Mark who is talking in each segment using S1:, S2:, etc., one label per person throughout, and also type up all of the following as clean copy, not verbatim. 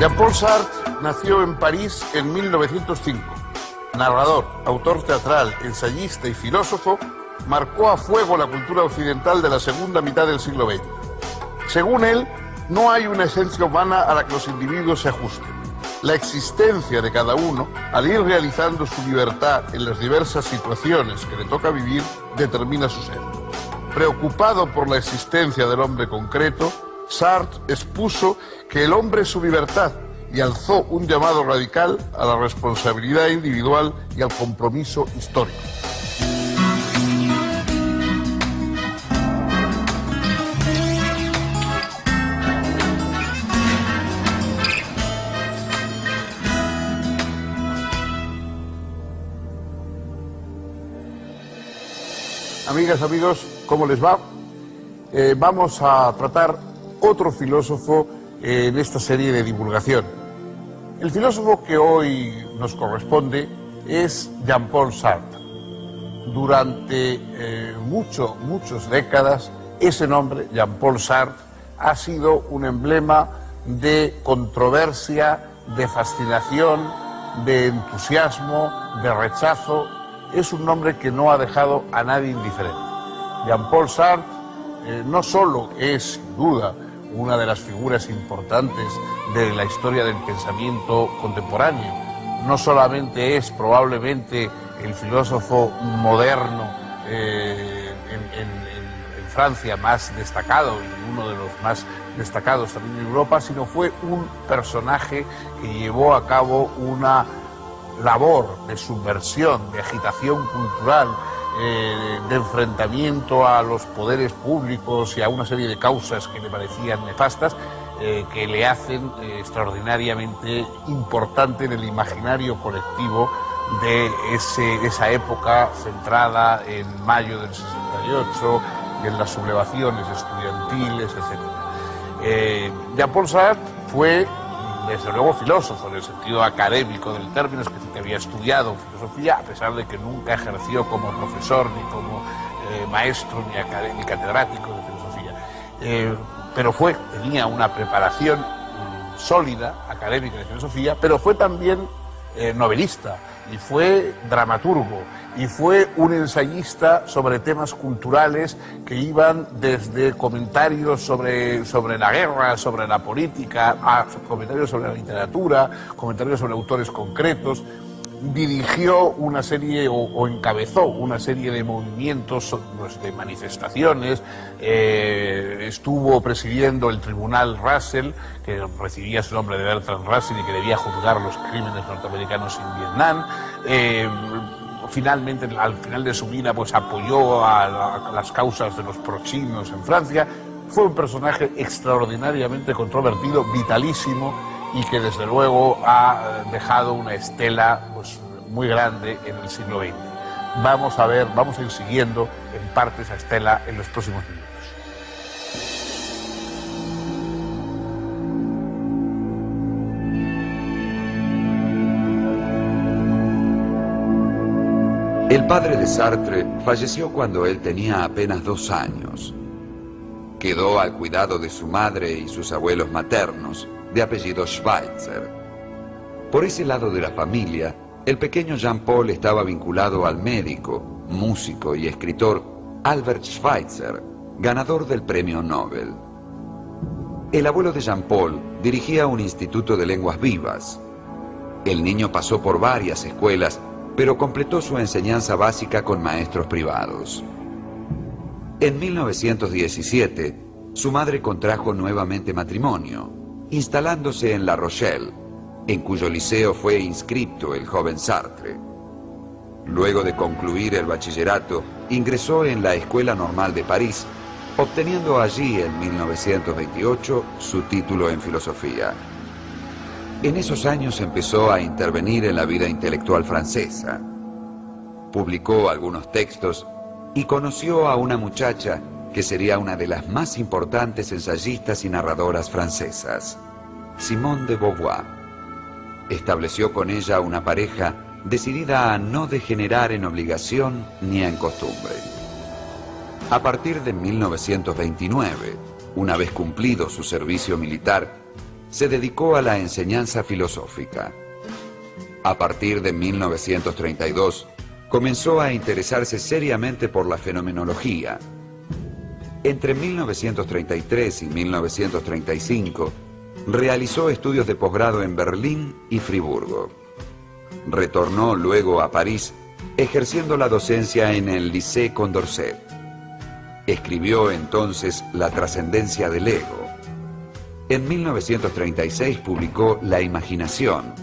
S1: Jean-Paul Sartre nació en París en 1905. Narrador, autor teatral, ensayista y filósofo, marcó a fuego la cultura occidental de la segunda mitad del siglo XX. Según él, no hay una esencia humana a la que los individuos se ajusten. La existencia de cada uno, al ir realizando su libertad en las diversas situaciones que le toca vivir, determina su ser. Preocupado por la existencia del hombre concreto, Sartre expuso que el hombre es su libertad y alzó un llamado radical a la responsabilidad individual y al compromiso histórico. Amigas, amigos, ¿cómo les va? Vamos a tratar otro filósofo en esta serie de divulgación. El filósofo que hoy nos corresponde es Jean-Paul Sartre. Durante muchas décadas, ese nombre, Jean-Paul Sartre, ha sido un emblema de controversia, de fascinación, de entusiasmo, de rechazo. Es un nombre que no ha dejado a nadie indiferente. Jean-Paul Sartre no solo es, sin duda, una de las figuras importantes de la historia del pensamiento contemporáneo, no solamente es probablemente el filósofo moderno en Francia más destacado y uno de los más destacados también en Europa, sino fue un personaje que llevó a cabo una labor de subversión, de agitación cultural, de enfrentamiento a los poderes públicos y a una serie de causas que le parecían nefastas, que le hacen extraordinariamente importante en el imaginario colectivo de esa época centrada en mayo del 68, en las sublevaciones estudiantiles, etc. Jean-Paul Sartre fue, desde luego, filósofo en el sentido académico del término, es que había estudiado filosofía, a pesar de que nunca ejerció como profesor, ni como maestro, ni catedrático de filosofía. Pero tenía una preparación sólida, académica de filosofía, pero fue también novelista, y fue dramaturgo, y fue un ensayista sobre temas culturales que iban desde comentarios sobre la guerra, sobre la política, a comentarios sobre la literatura, comentarios sobre autores concretos. Dirigió una serie o encabezó una serie de movimientos, pues, de manifestaciones, estuvo presidiendo el Tribunal Russell, que recibía su nombre de Bertrand Russell y que debía juzgar los crímenes norteamericanos en Vietnam. Finalmente, al final de su vida, pues apoyó a las causas de los prochinos en Francia. Fue un personaje extraordinariamente controvertido, vitalísimo, y que desde luego ha dejado una estela, pues, muy grande en el siglo XX. Vamos a ir siguiendo en parte esa estela en los próximos minutos.
S2: El padre de Sartre falleció cuando él tenía apenas 2 años. Quedó al cuidado de su madre y sus abuelos maternos, de apellido Schweitzer. Por ese lado de la familia, el pequeño Jean-Paul estaba vinculado al médico, músico y escritor Albert Schweitzer, ganador del premio Nobel. El abuelo de Jean-Paul dirigía un instituto de lenguas vivas. El niño pasó por varias escuelas, pero completó su enseñanza básica con maestros privados. En 1917, su madre contrajo nuevamente matrimonio, instalándose en La Rochelle, en cuyo liceo fue inscripto el joven Sartre. Luego de concluir el bachillerato, ingresó en la Escuela Normal de París, obteniendo allí en 1928 su título en filosofía. En esos años empezó a intervenir en la vida intelectual francesa. Publicó algunos textos y conoció a una muchacha que sería una de las más importantes ensayistas y narradoras francesas, Simone de Beauvoir. Estableció con ella una pareja decidida a no degenerar en obligación ni en costumbre. A partir de 1929, una vez cumplido su servicio militar, se dedicó a la enseñanza filosófica. A partir de 1932, comenzó a interesarse seriamente por la fenomenología. Entre 1933 y 1935, realizó estudios de posgrado en Berlín y Friburgo. Retornó luego a París, ejerciendo la docencia en el Lycée Condorcet. Escribió entonces La trascendencia del ego. En 1936 publicó La imaginación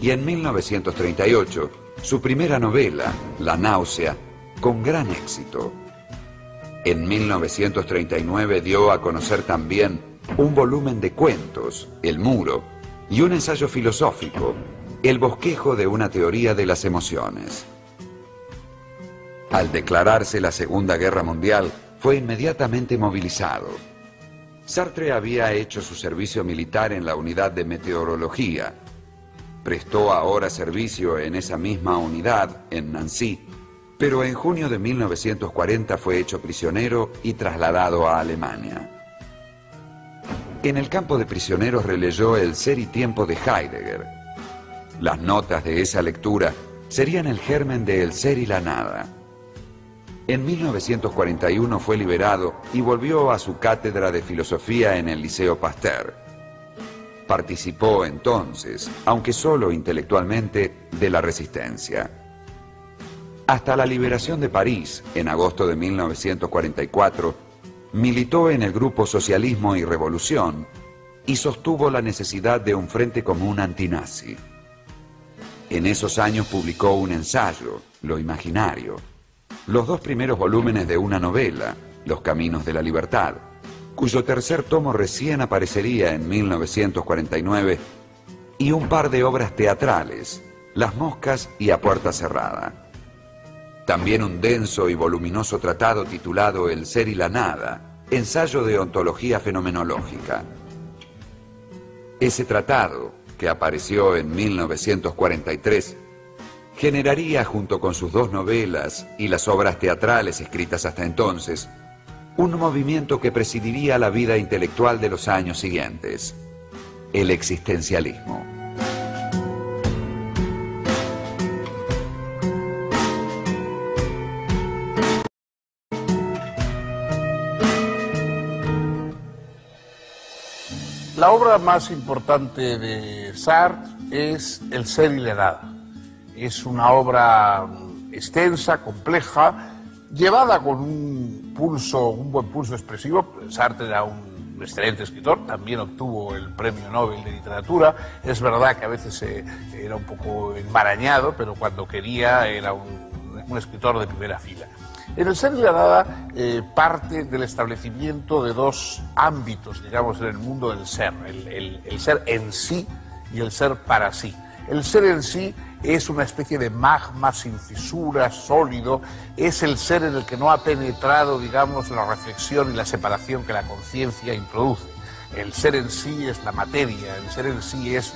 S2: y en 1938 su primera novela, La náusea, con gran éxito. En 1939 dio a conocer también un volumen de cuentos, El muro, y un ensayo filosófico, El bosquejo de una teoría de las emociones. Al declararse la Segunda Guerra Mundial, fue inmediatamente movilizado. Sartre había hecho su servicio militar en la unidad de meteorología. Prestó ahora servicio en esa misma unidad, en Nancy, pero en junio de 1940 fue hecho prisionero y trasladado a Alemania. En el campo de prisioneros releyó El ser y tiempo de Heidegger. Las notas de esa lectura serían el germen de El ser y la nada. En 1941 fue liberado y volvió a su cátedra de filosofía en el Liceo Pasteur. Participó entonces, aunque solo intelectualmente, de la resistencia. Hasta la liberación de París, en agosto de 1944, militó en el grupo Socialismo y Revolución y sostuvo la necesidad de un frente común antinazi. En esos años publicó un ensayo, Lo imaginario, los 2 primeros volúmenes de una novela, Los caminos de la libertad, cuyo tercer tomo recién aparecería en 1949, y un par de obras teatrales, Las moscas y A puerta cerrada. También un denso y voluminoso tratado titulado El ser y la nada, ensayo de ontología fenomenológica. Ese tratado, que apareció en 1943, generaría, junto con sus 2 novelas y las obras teatrales escritas hasta entonces, un movimiento que presidiría la vida intelectual de los años siguientes, el existencialismo.
S1: La obra más importante de Sartre es El ser y la nada. Es una obra extensa, compleja, llevada con un buen pulso expresivo. Sartre era un excelente escritor, también obtuvo el Premio Nobel de Literatura. Es verdad que a veces era un poco enmarañado, pero cuando quería era un escritor de primera fila. En El ser y la nada parte del establecimiento de 2 ámbitos, digamos, en el mundo del ser, el ser en sí y el ser para sí. El ser en sí es una especie de magma sin fisuras, sólido, es el ser en el que no ha penetrado, digamos, la reflexión y la separación que la conciencia introduce. El ser en sí es la materia, el ser en sí es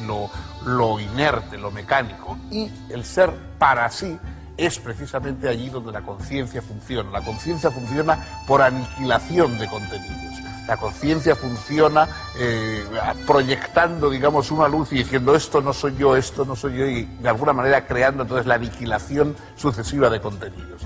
S1: lo inerte, lo mecánico, y el ser para sí es precisamente allí donde la conciencia funciona. La conciencia funciona por aniquilación de contenidos. La conciencia funciona proyectando, digamos, una luz y diciendo esto no soy yo, y de alguna manera creando entonces la aniquilación sucesiva de contenidos.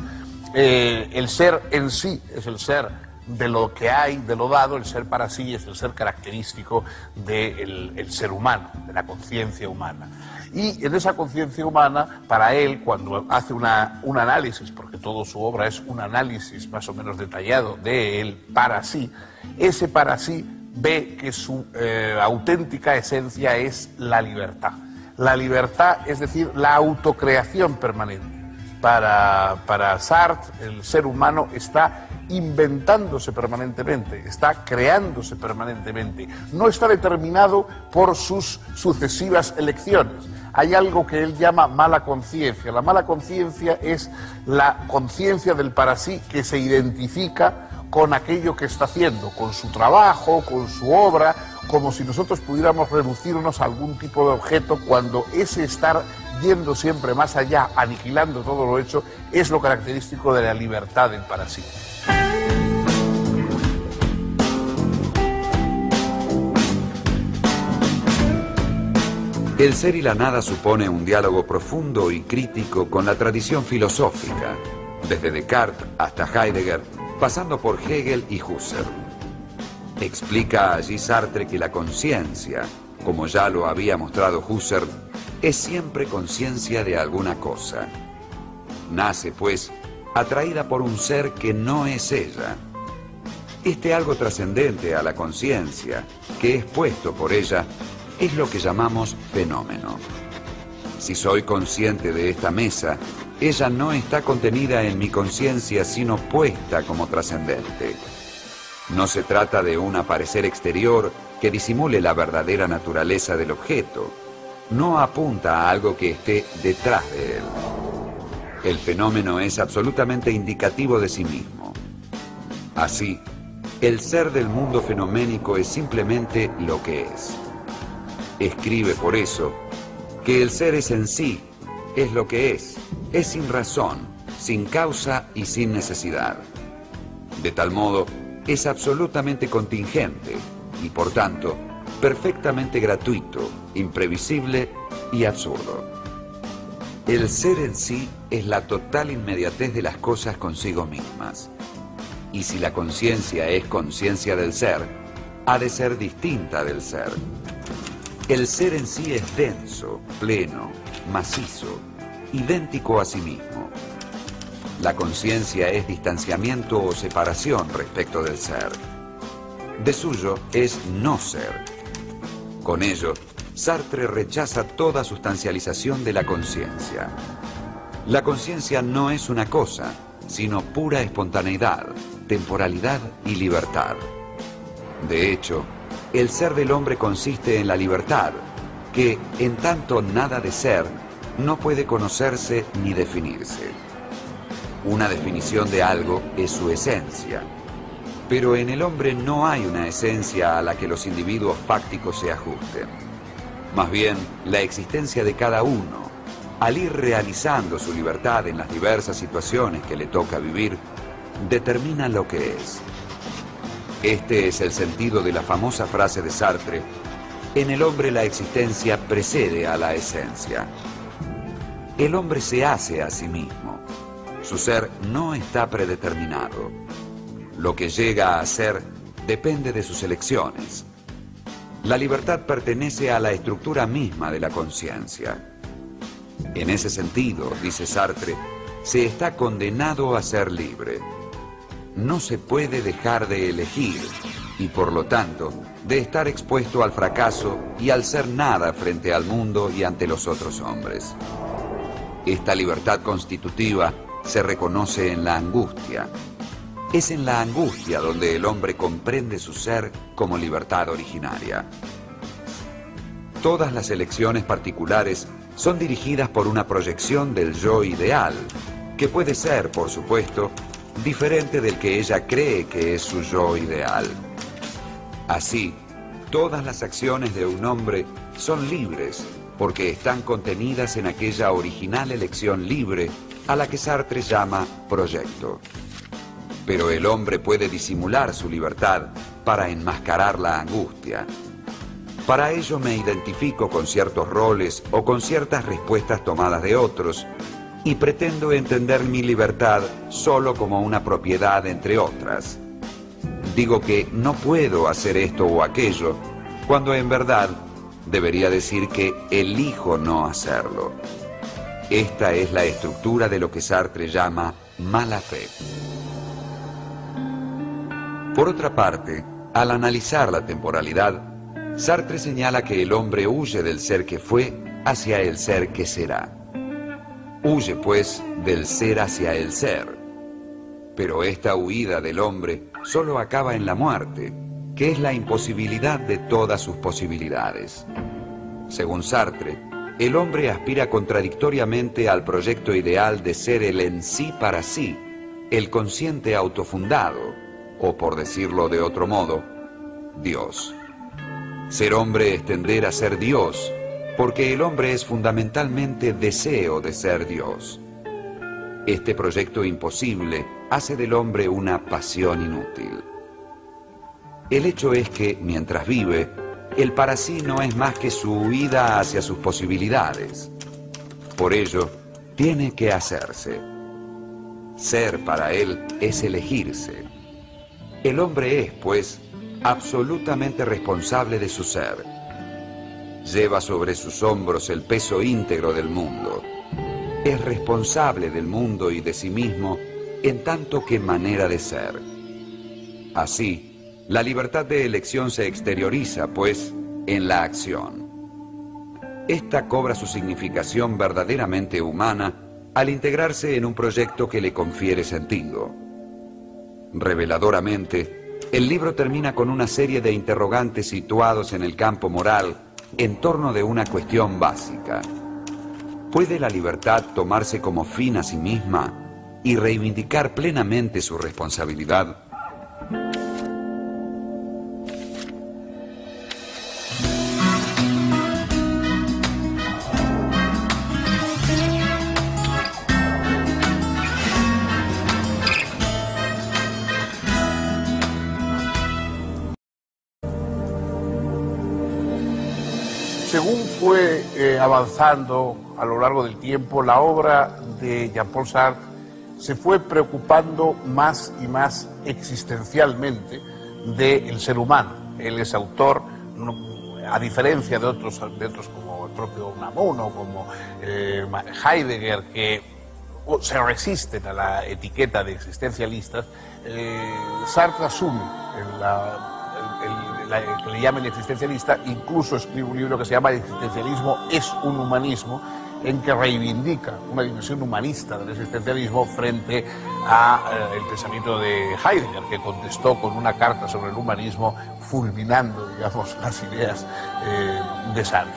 S1: El ser en sí es el ser de lo que hay, de lo dado. El ser para sí es el ser característico del ser humano, de la conciencia humana. Y en esa conciencia humana, para él, cuando hace un análisis, porque toda su obra es un análisis más o menos detallado de él para sí, ese para sí ve que su auténtica esencia es la libertad. La libertad, es decir, la autocreación permanente. Para Sartre, el ser humano está inventándose permanentemente, está creándose permanentemente, no está determinado por sus sucesivas elecciones. Hay algo que él llama mala conciencia. La mala conciencia es la conciencia del para sí que se identifica con aquello que está haciendo, con su trabajo, con su obra, como si nosotros pudiéramos reducirnos a algún tipo de objeto, cuando ese estar yendo siempre más allá, aniquilando todo lo hecho, es lo característico de la libertad del para sí.
S2: El ser y la nada supone un diálogo profundo y crítico con la tradición filosófica, desde Descartes hasta Heidegger, pasando por Hegel y Husserl. Explica allí Sartre que la conciencia, como ya lo había mostrado Husserl, es siempre conciencia de alguna cosa. Nace, pues, atraída por un ser que no es ella. Este algo trascendente a la conciencia, que es puesto por ella, es lo que llamamos fenómeno. Si soy consciente de esta mesa, ella no está contenida en mi conciencia, sino puesta como trascendente. No se trata de un aparecer exterior que disimule la verdadera naturaleza del objeto. No apunta a algo que esté detrás de él. El fenómeno es absolutamente indicativo de sí mismo. Así, el ser del mundo fenoménico es simplemente lo que es. Escribe por eso que el ser es en sí, es lo que es sin razón, sin causa y sin necesidad. De tal modo, es absolutamente contingente y, por tanto, perfectamente gratuito, imprevisible y absurdo. El ser en sí es la total inmediatez de las cosas consigo mismas. Y si la conciencia es conciencia del ser, ha de ser distinta del ser. El ser en sí es denso, pleno, macizo, idéntico a sí mismo. La conciencia es distanciamiento o separación respecto del ser. De suyo es no ser. Con ello, Sartre rechaza toda sustancialización de la conciencia. La conciencia no es una cosa, sino pura espontaneidad, temporalidad y libertad. De hecho, el ser del hombre consiste en la libertad, que, en tanto nada de ser, no puede conocerse ni definirse. Una definición de algo es su esencia, pero en el hombre no hay una esencia a la que los individuos fácticos se ajusten. Más bien, la existencia de cada uno, al ir realizando su libertad en las diversas situaciones que le toca vivir, determina lo que es. Este es el sentido de la famosa frase de Sartre: en el hombre la existencia precede a la esencia. El hombre se hace a sí mismo. Su ser no está predeterminado. Lo que llega a ser depende de sus elecciones. La libertad pertenece a la estructura misma de la conciencia. En ese sentido, dice Sartre, se está condenado a ser libre. No se puede dejar de elegir y, por lo tanto, de estar expuesto al fracaso y al ser nada frente al mundo y ante los otros hombres. Esta libertad constitutiva se reconoce en la angustia. Es en la angustia donde el hombre comprende su ser como libertad originaria. Todas las elecciones particulares son dirigidas por una proyección del yo ideal, que puede ser, por supuesto, diferente del que ella cree que es su yo ideal. Así, todas las acciones de un hombre son libres, porque están contenidas en aquella original elección libre a la que Sartre llama proyecto. Pero el hombre puede disimular su libertad para enmascarar la angustia. Para ello me identifico con ciertos roles o con ciertas respuestas tomadas de otros y pretendo entender mi libertad solo como una propiedad entre otras. Digo que no puedo hacer esto o aquello, cuando en verdad debería decir que elijo no hacerlo. Esta es la estructura de lo que Sartre llama mala fe. Por otra parte, al analizar la temporalidad, Sartre señala que el hombre huye del ser que fue hacia el ser que será. Huye, pues, del ser hacia el ser. Pero esta huida del hombre solo acaba en la muerte, que es la imposibilidad de todas sus posibilidades. Según Sartre, el hombre aspira contradictoriamente al proyecto ideal de ser el en sí para sí, el consciente autofundado, o por decirlo de otro modo, Dios. Ser hombre es tender a ser Dios, porque el hombre es fundamentalmente deseo de ser Dios. Este proyecto imposible hace del hombre una pasión inútil. El hecho es que, mientras vive, el para sí no es más que su huida hacia sus posibilidades. Por ello, tiene que hacerse. Ser para él es elegirse. El hombre es, pues, absolutamente responsable de su ser. Lleva sobre sus hombros el peso íntegro del mundo. Es responsable del mundo y de sí mismo en tanto que manera de ser. Así, la libertad de elección se exterioriza, pues, en la acción. Esta cobra su significación verdaderamente humana al integrarse en un proyecto que le confiere sentido. Reveladoramente, el libro termina con una serie de interrogantes situados en el campo moral en torno de una cuestión básica. ¿Puede la libertad tomarse como fin a sí misma y reivindicar plenamente su responsabilidad?
S1: Según fue avanzando a lo largo del tiempo, la obra de Jean-Paul Sartre se fue preocupando más y más existencialmente del ser humano. Él es autor, a diferencia de otros como el propio Unamuno, como Heidegger, que se resisten a la etiqueta de existencialistas. Sartre asume que le llamen existencialista, incluso escribe un libro que se llama El existencialismo es un humanismo, en que reivindica una dimensión humanista del existencialismo frente al pensamiento de Heidegger, que contestó con una carta sobre el humanismo fulminando, digamos, las ideas de Sartre.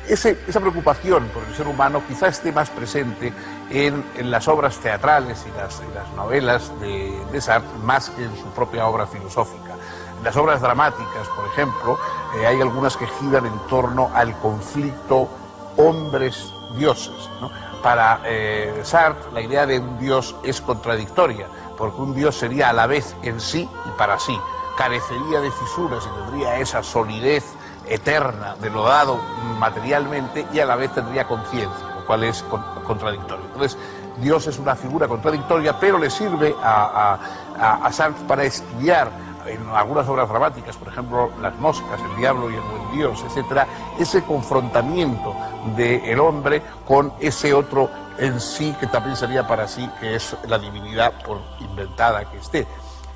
S1: Esa preocupación por el ser humano quizá esté más presente en las obras teatrales y las novelas de Sartre, más que en su propia obra filosófica. En las obras dramáticas, por ejemplo, hay algunas que giran en torno al conflicto hombres-dioses, ¿no? Para Sartre, la idea de un dios es contradictoria, porque un dios sería a la vez en sí y para sí, carecería de fisuras y tendría esa solidez eterna de lo dado materialmente, y a la vez tendría conciencia, lo cual es contradictorio. Entonces, Dios es una figura contradictoria, pero le sirve a Sartre para estudiar en algunas obras dramáticas, por ejemplo, Las moscas, El diablo y el buen Dios, etcétera, ese confrontamiento del hombre con ese otro en sí que también sería para sí, que es la divinidad, por inventada que esté.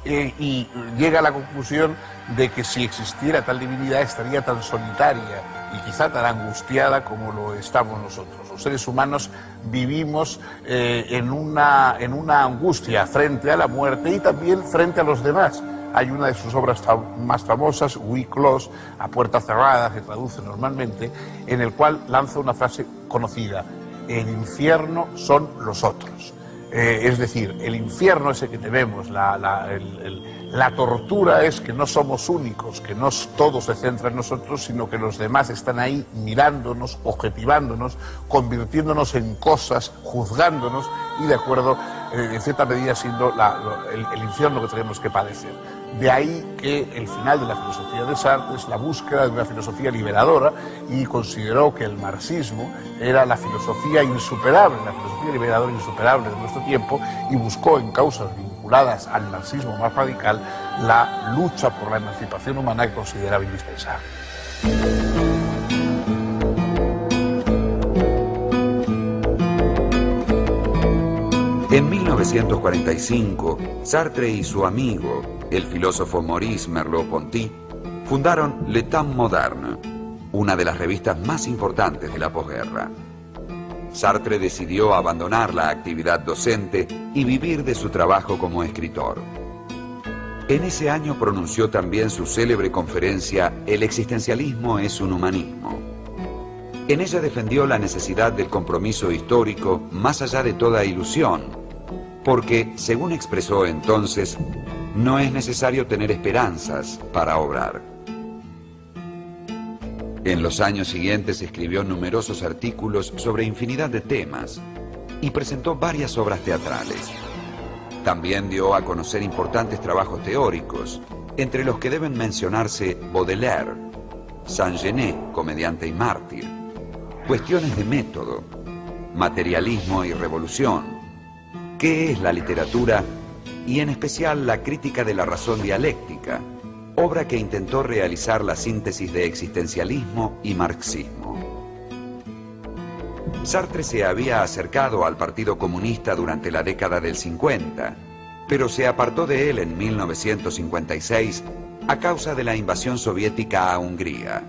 S1: Y llega a la conclusión de que si existiera tal divinidad estaría tan solitaria y quizá tan angustiada como lo estamos nosotros. Los seres humanos vivimos en una angustia frente a la muerte y también frente a los demás. Hay una de sus obras más famosas, We Close, a puerta cerrada, que traduce normalmente, en el cual lanza una frase conocida: el infierno son los otros. Es decir, el infierno ese que tenemos, la tortura es que no somos únicos, que no todo se centra en nosotros, sino que los demás están ahí mirándonos, objetivándonos, convirtiéndonos en cosas, juzgándonos y, de acuerdo, en cierta medida siendo el infierno que tenemos que padecer. De ahí que el final de la filosofía de Sartre es la búsqueda de una filosofía liberadora, y consideró que el marxismo era la filosofía insuperable, la filosofía liberadora insuperable de nuestro tiempo, y buscó en causas vinculadas al marxismo más radical la lucha por la emancipación humana, que consideraba indispensable.
S2: En 1945, Sartre y su amigo, el filósofo Maurice Merleau-Ponty, fundaron Le Temps Moderne, una de las revistas más importantes de la posguerra. Sartre decidió abandonar la actividad docente y vivir de su trabajo como escritor. En ese año pronunció también su célebre conferencia El existencialismo es un humanismo. En ella defendió la necesidad del compromiso histórico más allá de toda ilusión, porque, según expresó entonces, no es necesario tener esperanzas para obrar. En los años siguientes escribió numerosos artículos sobre infinidad de temas y presentó varias obras teatrales. También dio a conocer importantes trabajos teóricos, entre los que deben mencionarse Baudelaire, Saint-Genet, comediante y mártir, cuestiones de método, materialismo y revolución, qué es la literatura y en especial la crítica de la razón dialéctica, obra que intentó realizar la síntesis de existencialismo y marxismo. Sartre se había acercado al Partido Comunista durante la década del 50, pero se apartó de él en 1956 a causa de la invasión soviética a Hungría.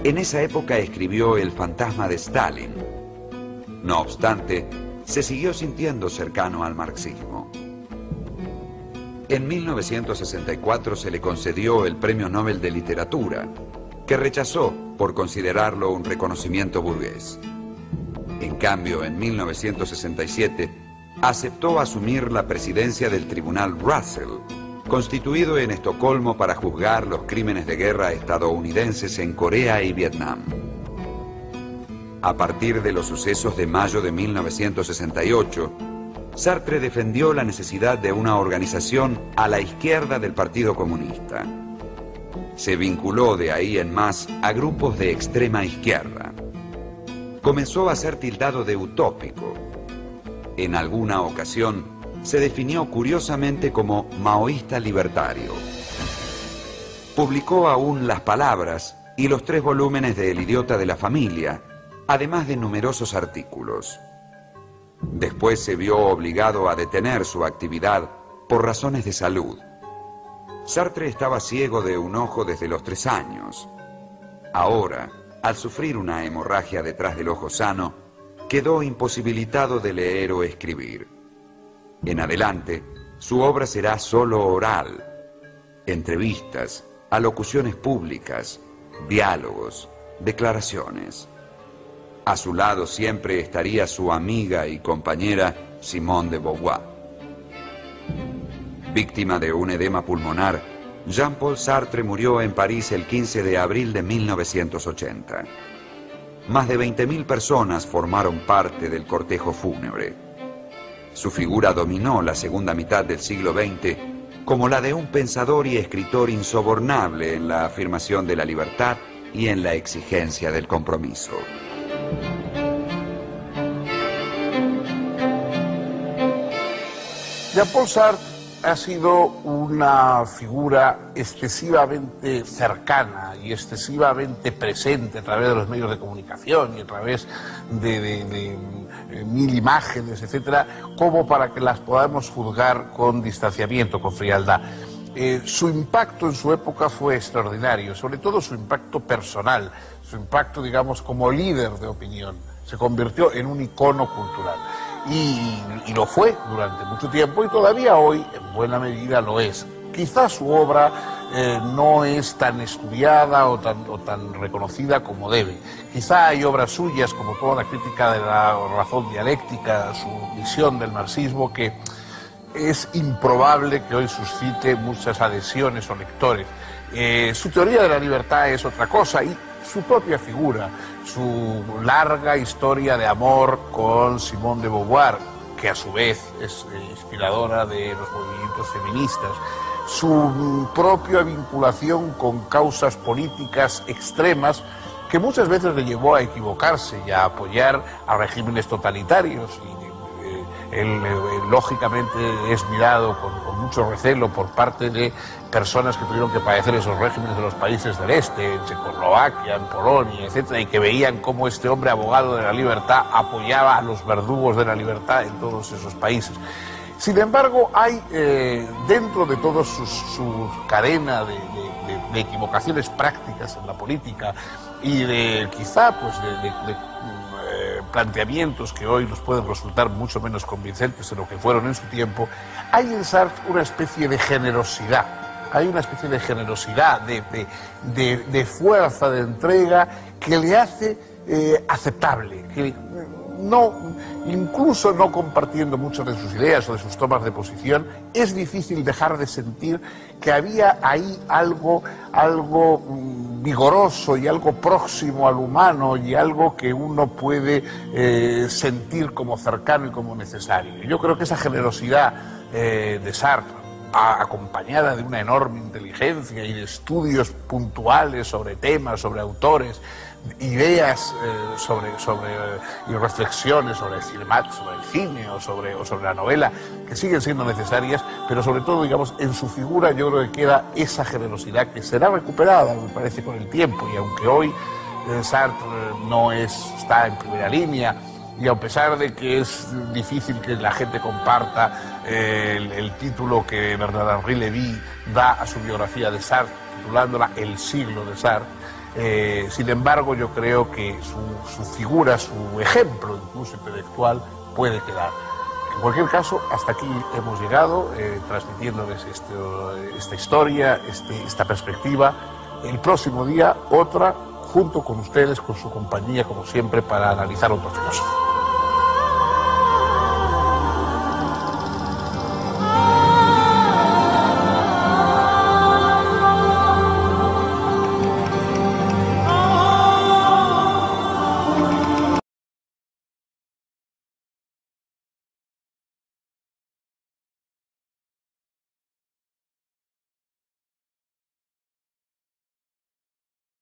S2: En esa época escribió El fantasma de Stalin. No obstante, se siguió sintiendo cercano al marxismo. En 1964 se le concedió el Premio Nobel de Literatura, que rechazó por considerarlo un reconocimiento burgués. En cambio, en 1967, aceptó asumir la presidencia del Tribunal Russell, constituido en Estocolmo para juzgar los crímenes de guerra estadounidenses en Corea y Vietnam. A partir de los sucesos de mayo de 1968, Sartre defendió la necesidad de una organización a la izquierda del Partido Comunista. Se vinculó de ahí en más a grupos de extrema izquierda. Comenzó a ser tildado de utópico. En alguna ocasión se definió curiosamente como maoísta libertario. Publicó aún Las Palabras y los 3 volúmenes de El idiota de la familia, además de numerosos artículos. Después se vio obligado a detener su actividad por razones de salud. Sartre estaba ciego de un ojo desde los 3 años. Ahora, al sufrir una hemorragia detrás del ojo sano, quedó imposibilitado de leer o escribir. En adelante, su obra será solo oral, entrevistas, alocuciones públicas, diálogos, declaraciones. A su lado siempre estaría su amiga y compañera Simone de Beauvoir. Víctima de un edema pulmonar, Jean-Paul Sartre murió en París el 15 de abril de 1980. Más de 20.000 personas formaron parte del cortejo fúnebre. Su figura dominó la segunda mitad del siglo XX como la de un pensador y escritor insobornable en la afirmación de la libertad y en la exigencia del compromiso.
S1: Jean-Paul Sartre ha sido una figura excesivamente cercana y excesivamente presente a través de los medios de comunicación y a través de 1000 imágenes, etcétera, como para que las podamos juzgar con distanciamiento, con frialdad. Su impacto en su época fue extraordinario, sobre todo su impacto personal, su impacto, digamos, como líder de opinión. Se convirtió en un icono cultural. Y lo fue durante mucho tiempo y todavía hoy en buena medida lo es. Quizás su obra no es tan estudiada o tan reconocida como debe. Quizá hay obras suyas, como toda la crítica de la razón dialéctica, su visión del marxismo, que es improbable que hoy suscite muchas adhesiones o lectores. Su teoría de la libertad es otra cosa y su propia figura, su larga historia de amor con Simone de Beauvoir, que a su vez es inspiradora de los movimientos feministas, su propia vinculación con causas políticas extremas que muchas veces le llevó a equivocarse y a apoyar a regímenes totalitarios. Él lógicamente es mirado con mucho recelo por parte de personas que tuvieron que padecer esos regímenes de los países del este, en Checoslovaquia, en Polonia, etcétera, y que veían cómo este hombre abogado de la libertad apoyaba a los verdugos de la libertad en todos esos países. Sin embargo, hay dentro de toda su cadena de equivocaciones prácticas en la política y de quizá pues planteamientos que hoy nos pueden resultar mucho menos convincentes de lo que fueron en su tiempo, hay en Sartre una especie de generosidad, hay una especie de generosidad, de fuerza, de entrega que le hace aceptable, que no, incluso no compartiendo muchas de sus ideas o de sus tomas de posición, es difícil dejar de sentir que había ahí algo vigoroso y algo próximo al humano y algo que uno puede sentir como cercano y como necesario. Yo creo que esa generosidad de Sartre, acompañada de una enorme inteligencia y de estudios puntuales sobre temas, sobre autores, ideas y reflexiones sobre el cine o sobre la novela, que siguen siendo necesarias, pero sobre todo, digamos, en su figura yo creo que queda esa generosidad que será recuperada, me parece, con el tiempo, y aunque hoy Sartre no está en primera línea, y a pesar de que es difícil que la gente comparta el título que Bernard-Henri Lévy da a su biografía de Sartre, titulándola El siglo de Sartre, sin embargo yo creo que su figura, su ejemplo incluso intelectual puede quedar. En cualquier caso, hasta aquí hemos llegado, transmitiéndoles esta historia, esta perspectiva. El próximo día otra, junto con ustedes, con su compañía, como siempre, para analizar otro filósofo.